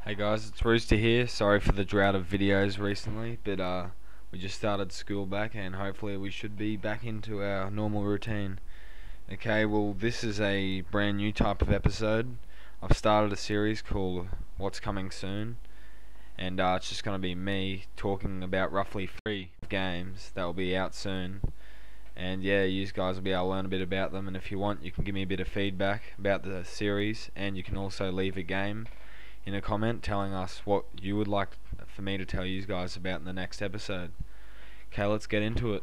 Hey guys, it's Rooster here. Sorry for the drought of videos recently, but we just started school back and hopefully we should be back into our normal routine. Okay, well this is a brand new type of episode. I've started a series called What's Coming Soon, and it's just going to be me talking about roughly 3 games that will be out soon. And yeah, you guys will be able to learn a bit about them, and if you want you can give me a bit of feedback about the series, and you can also leave a game in a comment telling us what you would like for me to tell you guys about in the next episode. Okay, let's get into it.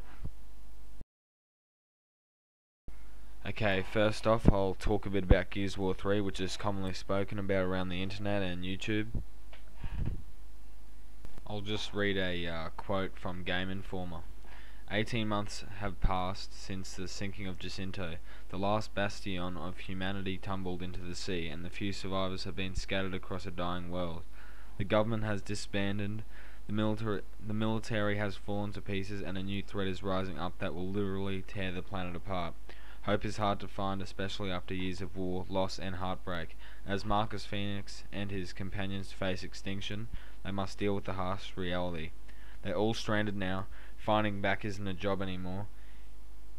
Okay, first off I'll talk a bit about Gears of War 3, which is commonly spoken about around the internet and YouTube. I'll just read a quote from Game Informer. 18 months have passed since the sinking of Jacinto. The last bastion of humanity tumbled into the sea, and the few survivors have been scattered across a dying world. The government has disbanded, the military has fallen to pieces, and a new threat is rising up that will literally tear the planet apart. Hope is hard to find, especially after years of war, loss, and heartbreak. As Marcus Phoenix and his companions face extinction, they must deal with the harsh reality. They're all stranded now. Finding back isn't a job anymore.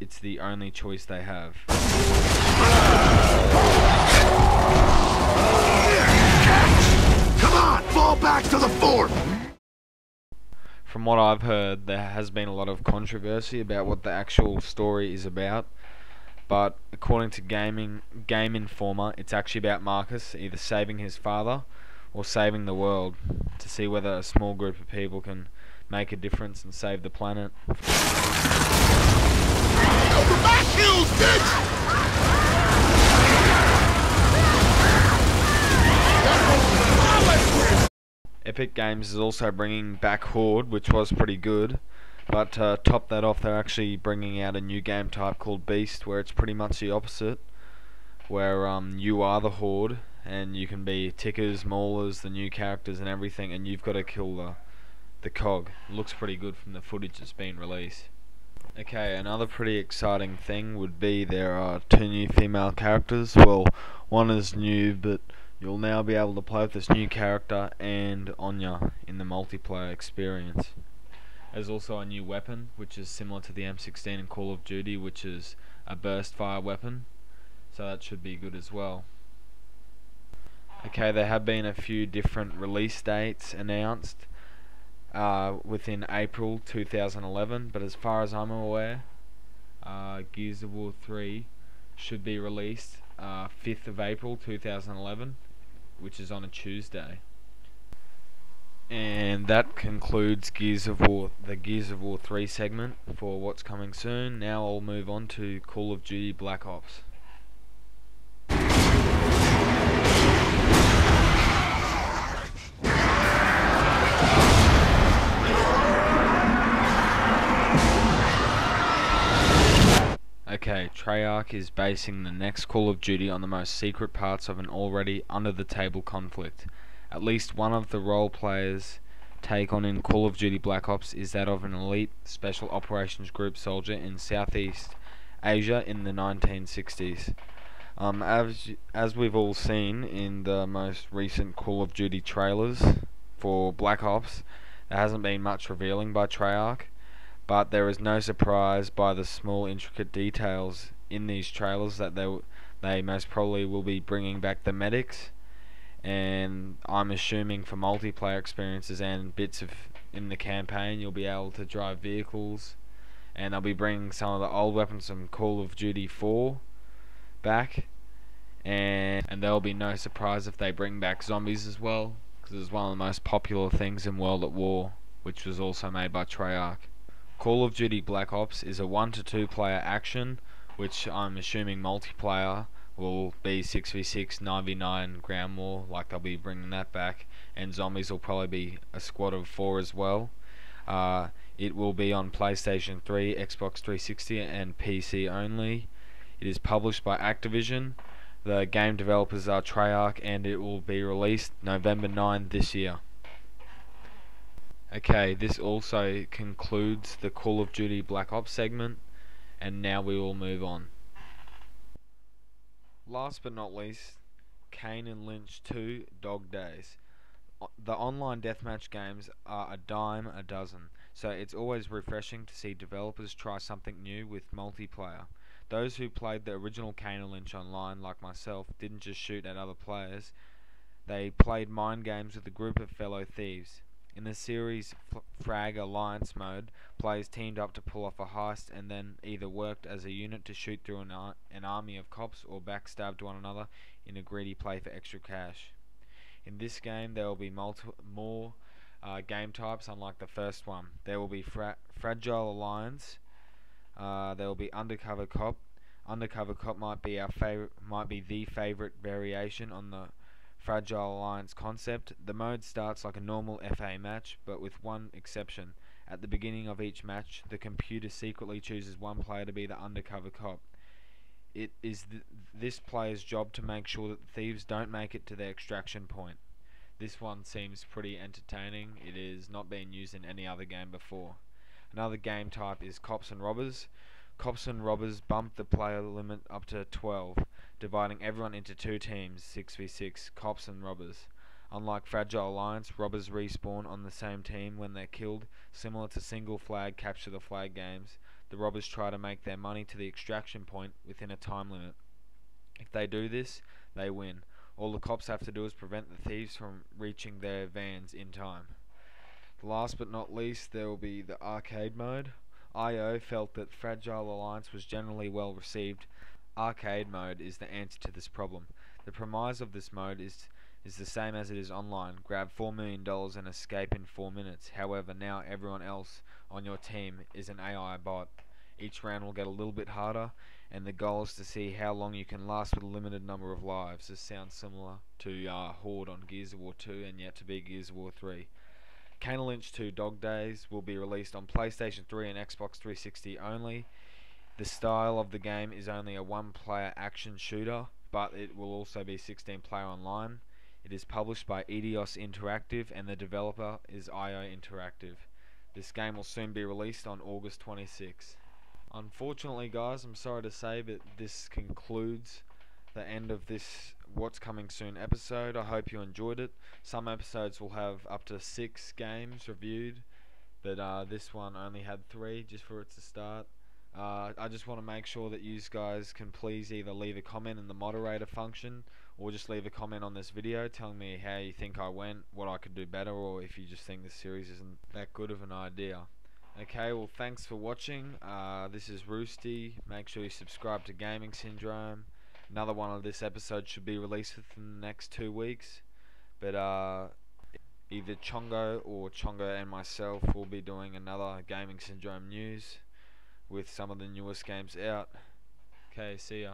It's the only choice they have. Come on, fall back to the fort! From what I've heard, there has been a lot of controversy about what the actual story is about, but according to Game Informer, it's actually about Marcus either saving his father or saving the world, to see whether a small group of people can make a difference and save the planet. Back hills, bitch! Epic Games is also bringing back Horde, which was pretty good, but to top that off, they're actually bringing out a new game type called Beast, where it's pretty much the opposite, where you are the Horde and you can be Tickers, Maulers, the new characters and everything, and you've got to kill the cog. It looks pretty good from the footage that's been released. Okay, another pretty exciting thing would be there are 2 new female characters. Well, one is new, but you'll now be able to play with this new character and Anya in the multiplayer experience. There's also a new weapon, which is similar to the M16 in Call of Duty, which is a burst fire weapon, so that should be good as well. Okay, there have been a few different release dates announced within April 2011, but as far as I'm aware, Gears of War 3 should be released 5th of April 2011, which is on a Tuesday. And that concludes the Gears of War 3 segment for what's coming soon. Now I'll move on to Call of Duty Black Ops. Okay, Treyarch is basing the next Call of Duty on the most secret parts of an already under-the-table conflict. At least one of the role players' take on in Call of Duty Black Ops is that of an elite Special Operations Group soldier in Southeast Asia in the 1960s. As we've all seen in the most recent Call of Duty trailers for Black Ops, there hasn't been much revealing by Treyarch, but there is no surprise by the small intricate details in these trailers that they most probably will be bringing back the medics, and I'm assuming for multiplayer experiences and bits of in the campaign you'll be able to drive vehicles, and they'll be bringing some of the old weapons from Call of Duty 4 back, and there'll be no surprise if they bring back zombies as well, because it's one of the most popular things in World at War, which was also made by Treyarch. Call of Duty Black Ops is a 1 to 2 player action, which I'm assuming multiplayer will be 6v6, 9v9 ground war, like they'll be bringing that back, and zombies will probably be a squad of 4 as well. It will be on PlayStation 3, Xbox 360 and PC only. It is published by Activision. The game developers are Treyarch, and it will be released November 9 this year. Okay, this also concludes the Call of Duty Black Ops segment, and now we will move on. Last but not least, Kane and Lynch 2 Dog Days. The online deathmatch games are a dime a dozen, so it's always refreshing to see developers try something new with multiplayer. Those who played the original Kane and Lynch online, like myself, didn't just shoot at other players, they played mind games with a group of fellow thieves. In the series Frag Alliance mode, players teamed up to pull off a heist and then either worked as a unit to shoot through an army of cops or backstabbed one another in a greedy play for extra cash. In this game, there will be more game types, unlike the first one. There will be Fragile Alliance. There will be Undercover Cop. Undercover Cop might be the favorite variation on the Fragile Alliance concept. The mode starts like a normal FA match, but with one exception. At the beginning of each match, the computer secretly chooses one player to be the Undercover Cop. It is this player's job to make sure that the thieves don't make it to their extraction point. This one seems pretty entertaining. It is not being used in any other game before. Another game type is Cops and Robbers. Cops and Robbers bump the player limit up to 12, dividing everyone into two teams, 6v6, Cops and Robbers. Unlike Fragile Alliance, robbers respawn on the same team when they're killed. Similar to single flag capture the flag games, the robbers try to make their money to the extraction point within a time limit. If they do this, they win. All the cops have to do is prevent the thieves from reaching their vans in time. Last but not least, there will be the arcade mode. IO felt that Fragile Alliance was generally well received. Arcade mode is the answer to this problem. The premise of this mode is the same as it is online. Grab $4 million and escape in 4 minutes. However, now everyone else on your team is an AI bot. Each round will get a little bit harder, and the goal is to see how long you can last with a limited number of lives. This sounds similar to Horde on Gears of War 2 and yet to be Gears of War 3. Kane and Lynch 2 Dog Days will be released on PlayStation 3 and Xbox 360 only. The style of the game is only a one-player action shooter, but it will also be 16-player online. It is published by Eidos Interactive and the developer is IO Interactive. This game will soon be released on August 26. Unfortunately, guys, I'm sorry to say, but this concludes the end of this What's Coming Soon episode. I hope you enjoyed it. Some episodes will have up to 6 games reviewed, but this one only had 3 just for it to start. I just want to make sure that you guys can please either leave a comment in the moderator function or just leave a comment on this video telling me how you think I went, what I could do better, or if you just think this series isn't that good of an idea. Okay, well, thanks for watching. This is Roosty. Make sure you subscribe to Gaming Syndrome. Another one of this episode should be released within the next 2 weeks, but either Chongo or Chongo and myself will be doing another Gaming Syndrome news with some of the newest games out. Okay, see ya.